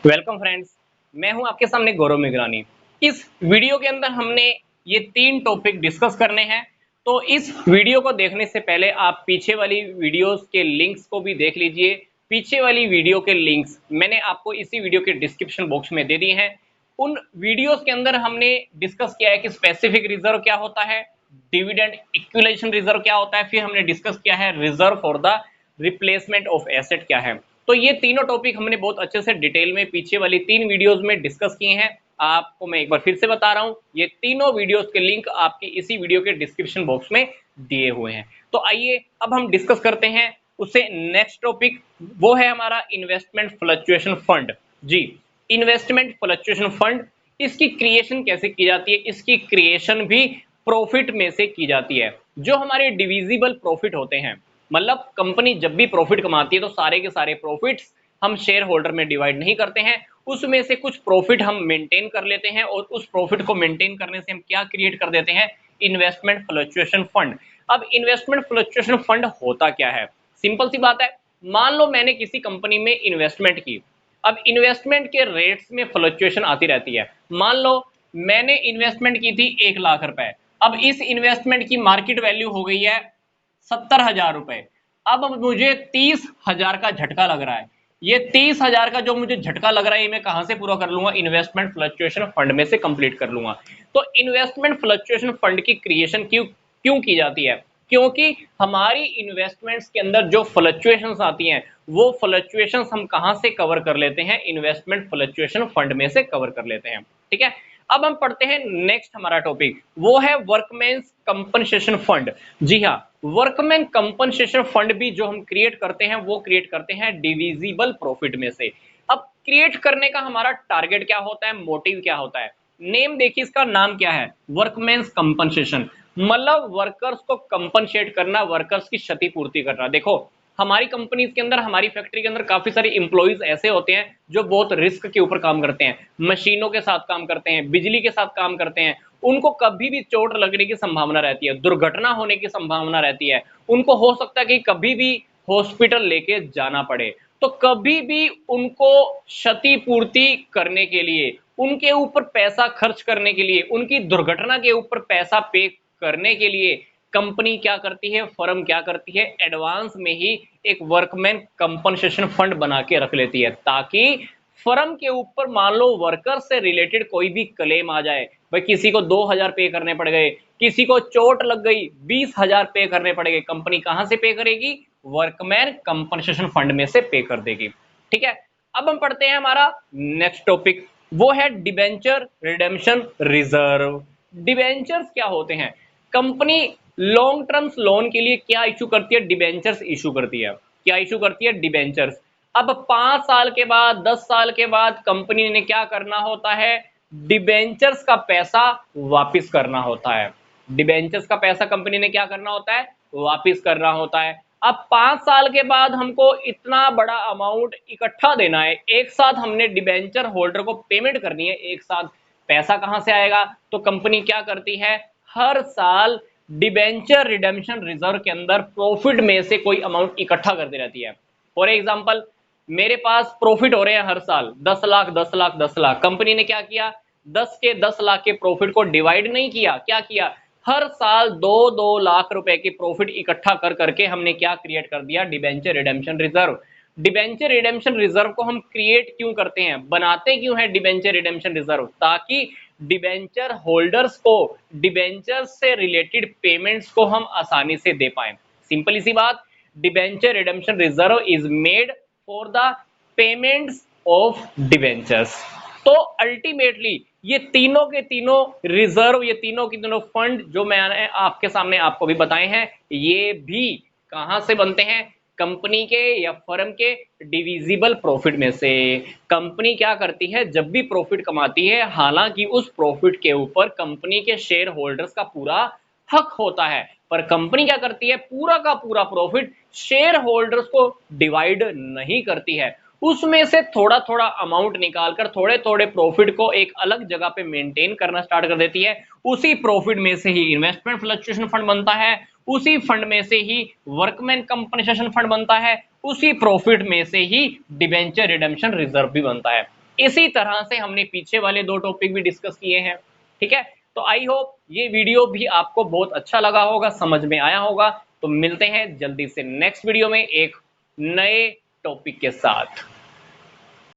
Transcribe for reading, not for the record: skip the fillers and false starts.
Welcome friends. मैं हूं आपके सामने गौरव मेघरानी। इस वीडियो के अंदर हमने ये 3 टॉपिक डिस्कस करने हैं। तो इस वीडियो को देखने से पहले आप पीछे वाली वीडियोस के लिंक्स को भी देख लीजिए। पीछे वाली वीडियो के लिंक्स मैंने आपको इसी वीडियो के डिस्क्रिप्शन बॉक्स में दे दिए हैं। उन वीडियोस के अंदर हमने डिस्कस किया है कि स्पेसिफिक रिजर्व क्या होता है, डिविडेंड इक्विलेशन रिजर्व क्या होता है, फिर हमने डिस्कस किया है reserve for the replacement of asset क्या है। तो ये तीनों टॉपिक हमने बहुत अच्छे से डिटेल में पीछे वाली 3 वीडियोस में डिस्कस किए हैं। आपको मैं एक बार फिर से बता रहा हूं, ये तीनों वीडियोस के लिंक आपके इसी वीडियो के डिस्क्रिप्शन बॉक्स में दिए हुए हैं। तो आइए अब हम डिस्कस करते हैं उससे नेक्स्ट टॉपिक, वो है हमारा इन्वेस्टमेंट फ्लक्चुएशन फंड। जी, इन्वेस्टमेंट फ्लक्चुएशन फंड, इसकी क्रिएशन कैसे की जाती है? इसकी क्रिएशन भी प्रॉफिट में से की जाती है। जो हमारे डिविजिबल प्रॉफिट होते हैं, मतलब कंपनी जब भी प्रॉफिट कमाती है तो सारे के सारे प्रॉफिट्स हम शेयर होल्डर में डिवाइड नहीं करते हैं, उसमें से कुछ प्रॉफिट हम मेंटेन कर लेते हैं और उस प्रॉफिट को मेंटेन करने से हम क्या क्रिएट कर देते हैं? Investment fluctuation fund. अब इन्वेस्टमेंट फ्लक्चुएशन फंड होता क्या है? सिंपल सी बात है, मान लो मैंने किसी कंपनी में इन्वेस्टमेंट की। अब इन्वेस्टमेंट के रेट्स में फ्लक्चुएशन आती रहती है। मान लो मैंने इन्वेस्टमेंट की थी 1 लाख रुपए, अब इस इन्वेस्टमेंट की मार्केट वैल्यू हो गई है 70,000 रुपए। अब मुझे 30,000 का झटका लग रहा है। ये 30,000 का जो मुझे झटका लग रहा है, ये मैं कहां से पूरा कर लूंगा? इन्वेस्टमेंट फ्लक्चुएशन फंड में से कंप्लीट कर लूंगा। तो इन्वेस्टमेंट फ्लक्चुएशन फंड की क्रिएशन क्यों क्यों की जाती है? क्योंकि हमारी इन्वेस्टमेंट्स के अंदर जो फ्लक्चुएशंस आती हैं, वो फ्लक्चुएशंस हम कहां से कवर कर लेते हैं? इन्वेस्टमेंट फ्लक्चुएशन फंड में से कवर कर लेते हैं। ठीक है, अब हम पढ़ते हैं नेक्स्ट हमारा टॉपिक, वो है वर्कमैन्स कंपनसेशन फंड। जी हाँ, वर्कमैन कंपनसेशन फंड भी जो हम क्रिएट करते हैं, वो क्रिएट करते हैं डिविजिबल प्रॉफिट में से। अब क्रिएट करने का हमारा टारगेट क्या होता है, मोटिव क्या होता है? नेम देखिए, इसका नाम क्या है? वर्कमैन्स कंपनसेशन, मतलब वर्कर्स को कंपनसेट करना, वर्कर्स की क्षतिपूर्ति करना। देखो, हमारी कंपनीज के अंदर, हमारी फैक्ट्री के अंदर काफी सारे इंप्लॉइज ऐसे होते हैं जो बहुत रिस्क के ऊपर काम करते हैं, मशीनों के साथ काम करते हैं, बिजली के साथ काम करते हैं। उनको कभी भी चोट लगने की संभावना रहती है, दुर्घटना होने की संभावना रहती है, उनको हो सकता है कि कभी भी हॉस्पिटल लेके जाना पड़े। तो कभी भी उनको क्षतिपूर्ति करने के लिए, उनके ऊपर पैसा खर्च करने के लिए, उनकी दुर्घटना के ऊपर पैसा पे करने के लिए कंपनी क्या करती है, फर्म क्या करती है? एडवांस में ही एक वर्कमैन कंपनसेशन फंड बना के रख लेती है, ताकि फर्म के ऊपर मान लो वर्कर से रिलेटेड कोई भी क्लेम आ जाए, भाई किसी को 2,000 पे करने पड़ गए, किसी को चोट लग गई 20,000 पे करने पड़ गए, कंपनी कहां से पे करेगी? वर्कमैन कंपनसेशन फंड में से पे कर देगी। ठीक है, अब हम पढ़ते हैं हमारा नेक्स्ट टॉपिक, वो है डिबेंचर रिडेम्पशन रिजर्व। डिबेंचर्स क्या होते हैं? कंपनी लॉन्ग टर्म्स लोन के लिए क्या इशू करती है? डिबेंचर्स इशू करती है। क्या इशू करती है? डिबेंचर्स। अब 5 साल के बाद, 10 साल के बाद कंपनी ने क्या करना होता है? डिबेंचर्स का पैसा वापस करना होता है। डिबेंचर्स का पैसा कंपनी ने क्या करना होता है? वापस करना होता है। अब 5 साल के बाद हमको इतना बड़ा अमाउंट इकट्ठा देना है, एक साथ हमने डिबेंचर होल्डर को पेमेंट करनी है एक साथ। पैसा कहां से आएगा? तो कंपनी क्या करती है? हर साल डिबेंचर रिडेम्पशन रिजर्व के अंदर प्रॉफिट में से कोई अमाउंट इकट्ठा करती रहती है। फॉर एग्जांपल, मेरे पास प्रॉफिट हो रहे हैं हर साल 10 लाख 10 लाख 10 लाख, कंपनी ने क्या किया? 10 के 10 लाख के प्रॉफिट को डिवाइड नहीं किया, क्या किया? हर साल 2-2 लाख रुपए की प्रॉफिट इकट्ठा कर करके हमने क्या क्रिएट कर दिया? Debenture redemption reserve. Debenture redemption reserve को हम क्रिएट क्यों करते हैं, बनाते क्यों है डिबेंचर रिडेम्पशन रिजर्व? ताकि डिबेंचर होल्डर्स को डिबेंचर से रिलेटेड पेमेंट्स को हम आसानी से दे पाए। सिंपल सी बात, debenture redemption reserve is made for the payments of debentures. तो अल्टीमेटली ये तीनों के तीनों रिजर्व, ये तीनों के तीनों फंड जो मैंने आपके सामने आपको भी बताए हैं, ये भी कहां से बनते हैं? कंपनी के या फर्म के डिविजिबल प्रॉफिट में से। कंपनी क्या करती है? जब भी प्रॉफिट कमाती है, हालांकि उस प्रॉफिट के ऊपर कंपनी के शेयर होल्डर्स का पूरा हक होता है, पर कंपनी क्या करती है? पूरा का पूरा प्रॉफिट शेयर होल्डर्स को डिवाइड नहीं करती है, उसमें से थोड़ा थोड़ा अमाउंट निकालकर थोड़े थोड़े प्रॉफिट को एक अलग जगह पे मेंटेन करना स्टार्ट कर देती है। उसी प्रॉफिट में से ही इन्वेस्टमेंट फ्लक्चुएशन फंड बनता है, उसी फंड में से ही वर्कमैन कंपनसेशन फंड बनता है, उसी प्रॉफिट में से ही डिबेंचर रिडेम्पशन रिजर्व भी बनता है। इसी तरह से हमने पीछे वाले 2 टॉपिक भी डिस्कस किए हैं, ठीक है। तो आई होप ये वीडियो भी आपको बहुत अच्छा लगा होगा, समझ में आया होगा। तो मिलते हैं जल्दी से नेक्स्ट वीडियो में एक नए टॉपिक के साथ।